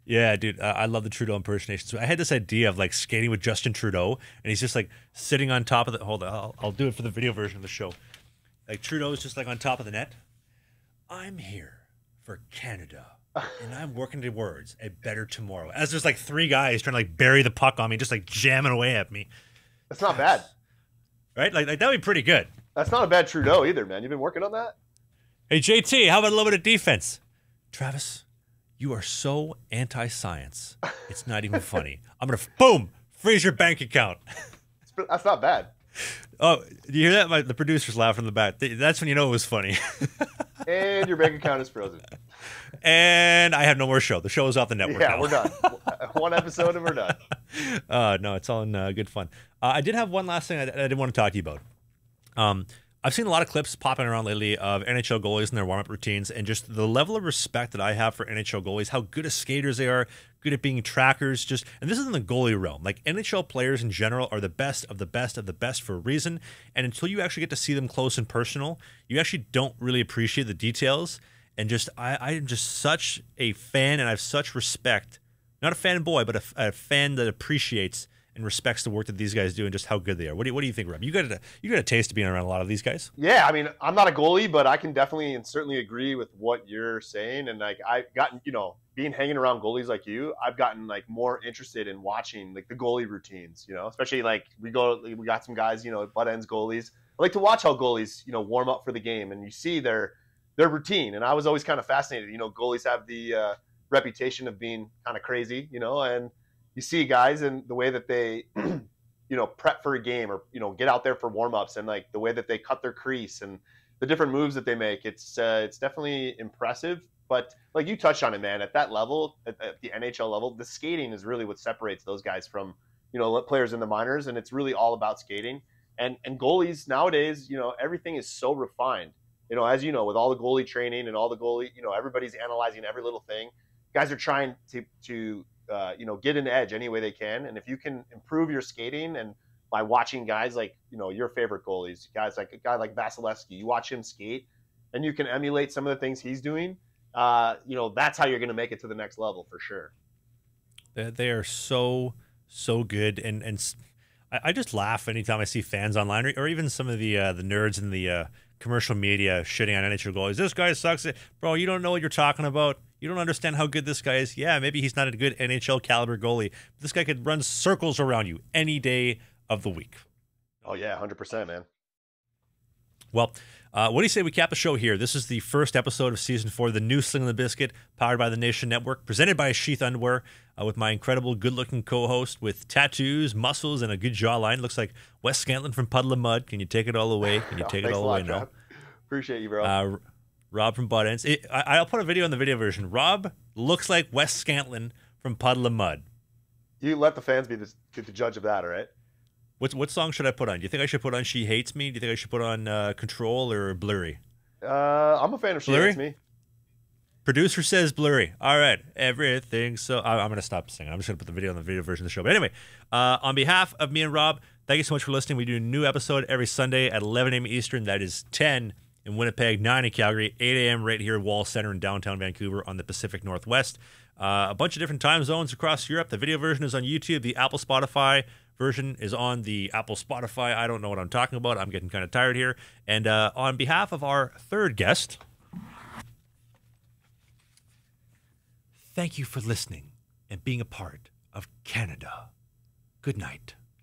Yeah, dude, I love the Trudeau impersonations. So I had this idea of like skating with Justin Trudeau, and he's just like sitting on top of the. Hold on, I'll do it for the video version of the show. Like, Trudeau's just like on top of the net. I'm here for Canada, and I'm working towards a better tomorrow. As there's like three guys trying to like bury the puck on me, just like jamming away at me. That's not bad, right? Like that'd be pretty good. That's not a bad Trudeau either, man. You've been working on that? Hey, JT, how about a little bit of defense? Travis, you are so anti-science. It's not even funny. I'm going to, boom, freeze your bank account. That's not bad. Oh, do you hear that? The producer's laughing in the back. That's when you know it was funny. And your bank account is frozen. And I have no more show. The show is off the network now. We're done. One episode and we're done. No, it's all in good fun. I did have one last thing I did want to talk to you about. I've seen a lot of clips popping around lately of NHL goalies and their warm-up routines, and just the level of respect that I have for NHL goalies, how good as skaters they are, good at being trackers, and this is in the goalie realm. Like, NHL players in general are the best of the best of the best for a reason, and until you actually get to see them close and personal, you actually don't really appreciate the details, and I am just such a fan, and I have such respect, not a fanboy, but a fan that appreciates and respects the work that these guys do and just how good they are. What do you think, Rob? You got a taste of being around a lot of these guys? Yeah, I mean, I'm not a goalie, but I can definitely and certainly agree with what you're saying. And like, I've gotten, being hanging around goalies like you, I've gotten like more interested in watching like the goalie routines, especially like we got some guys, butt ends goalies. I like to watch how goalies, warm up for the game, and you see their routine. And I was always kind of fascinated. Goalies have the reputation of being kind of crazy, and you see guys and the way that they, prep for a game or, get out there for warm-ups, and like the way that they cut their crease and the different moves that they make. It's definitely impressive. But like you touched on it, man, at that level, at the NHL level, the skating is really what separates those guys from, players in the minors. And it's really all about skating. And goalies nowadays, everything is so refined, as you know, with all the goalie training and all the goalie, everybody's analyzing every little thing. Guys are trying to get an edge any way they can. And if you can improve your skating, and by watching guys like, your favorite goalies, guys like a guy like Vasilevsky, you watch him skate and you can emulate some of the things he's doing, that's how you're going to make it to the next level for sure. They are so good. And I just laugh anytime I see fans online, or even some of the nerds in the commercial media shitting on NHL goalies. This guy sucks. Bro, you don't know what you're talking about. You don't understand how good this guy is. Yeah, maybe he's not a good NHL caliber goalie. But this guy could run circles around you any day of the week. Oh, yeah, 100%, man. Well, what do you say we cap the show here? This is the first episode of Season 4, the new Slangin The Bizkit, powered by the Nation Network, presented by Sheath Underwear, with my incredible, good-looking co-host with tattoos, muscles, and a good jawline. Looks like Wes Scantlin from Puddle of Mud. Can you take it all away? Can you take it all away now? Appreciate you, bro. Rob from Butt Ends. I'll put a video in the video version. Rob looks like Wes Scantlin from Puddle of Mud. You let the fans be the judge of that, all right? What song should I put on? Do you think I should put on She Hates Me? Do you think I should put on Control or Blurry? I'm a fan of She Hates Me. Producer says Blurry. All right. Everything. So I'm going to stop singing. I'm just going to put the video on the video version of the show. But anyway, on behalf of me and Rob, thank you so much for listening. We do a new episode every Sunday at 11 a.m. Eastern. That is 10 in Winnipeg, 9 in Calgary, 8 a.m. right here at Wall Center in downtown Vancouver on the Pacific Northwest. A bunch of different time zones across Europe. The video version is on YouTube. The Apple Spotify version is on the Apple Spotify. I don't know what I'm talking about. I'm getting kind of tired here. And on behalf of our third guest, thank you for listening and being a part of Canada. Good night.